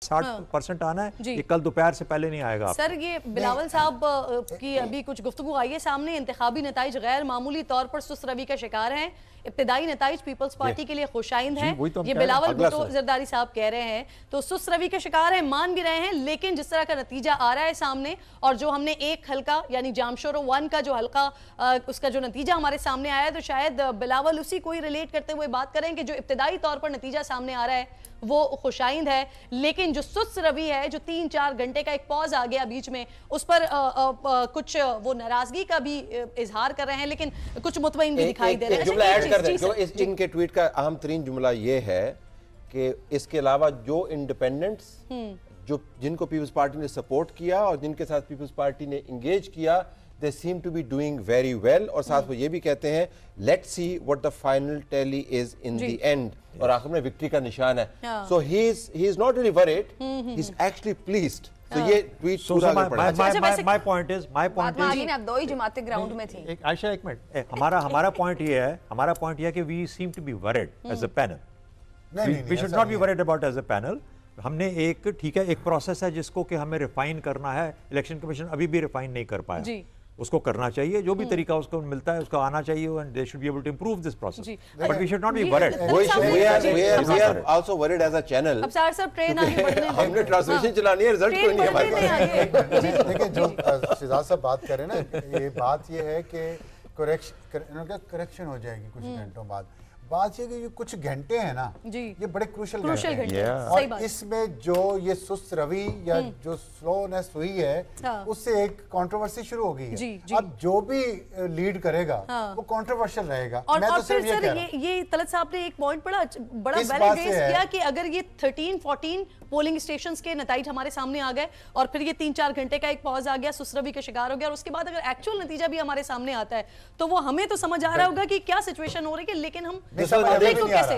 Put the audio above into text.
60% आना है, ये कल दोपहर से पहले नहीं आएगा। सर ये बिलावल साहब की अभी कुछ गुफ्तगू आई है सामने, इंतखाबी नताइज गैर मामूली तौर पर सुस्त रवि का शिकार हैं, इब्तिदाई नताइज पीपल्स पार्टी के लिए खुशाइंद हैं, ये बिलावल भुट्टो जरदारी साहब कह रहे हैं। तो सुस्त रवि के शिकार हैं, मान भी रहे हैं, लेकिन जिस तरह का नतीजा आ रहा है सामने, और जो हमने एक हल्का यानी जामशोरो 1 का जो हल्का उसका जो नतीजा हमारे सामने आया है, तो शायद बिलावल उसी को ही रिलेट करते हुए बात करें कि जो इब्तिदाई तौर पर नतीजा सामने आ रहा है वो खुशाइंद है, लेकिन जो सुस्त रवि है, जो 3-4 घंटे का एक पॉज आ गया बीच में, उस पर कुछ वो नाराजगी का भी इजहार कर रहे हैं, लेकिन कुछ मुतमईन भी दिखाई दे रहे हैं। जो इनके ट्वीट का अहम तरीन जुमला ये है कि इसके अलावा जो इंडिपेंडेंट्स जो जिनको पीपल्स पार्टी ने सपोर्ट किया और जिनके साथ पीपल्स पार्टी ने इंगेज किया, they seem to be doing very well, और साथ वो ये भी कहते हैं let's see what the final tally is in the end, और आखिर में विक्ट्री का निशान है। So he is not really worried, he's actually pleased. So ये ट्वीट पूरा my point is आप दो ही जमातें ग्राउंड में थी। आयशा एक मिनट, हमारा पॉइंट ये है कि we seem to be worried as a panel. We should not be worried about as a panel. हमने एक ठीक है एक प्रोसेस है जिसको कि हमें रिफाइन करना है, इलेक्शन कमीशन अभी भी रिफाइन नहीं कर पाया, उसको करना चाहिए, जो भी तरीका उसको मिलता है उसको आना चाहिए, and they should be able to improve this process, but we should not be worried. We are also worried as a channel. अब सर ट्रेन आगे बढ़ने हमने ट्रांसमिशन चलानी है, रिजल्ट कोई नहीं हमारे पास। देखिए जो शहजाद साहब बात कर रहे हैं ना, ये बात ये है कि करेक्शन हो जाएगी कुछ घंटों बाद। बात ये कि ये कुछ घंटे हैं ना जी, ये बड़े क्रूशल घंटे हैं, और इसमें जो ये सुस्त रवि या जो स्लोनेस हुई है उससे एक कंट्रोवर्सी शुरू हो गई है। अब जो भी लीड करेगा वो कंट्रोवर्शियल रहेगा। और फिर सर ये तलत साहब ने एक पॉइंट बड़ा वैलिड रेज किया कि अगर ये 13-14 पोलिंग स्टेशंस के नतीजे हमारे सामने आ गए और फिर ये 3-4 घंटे का एक पॉज आ गया, सुस्त रवि का शिकार हो गया, और उसके बाद अगर एक्चुअल नतीजा भी हमारे सामने आता है तो वो हमें तो समझ आ रहा होगा कि क्या सिचुएशन हो रही है, लेकिन हम पब्लिक को कैसे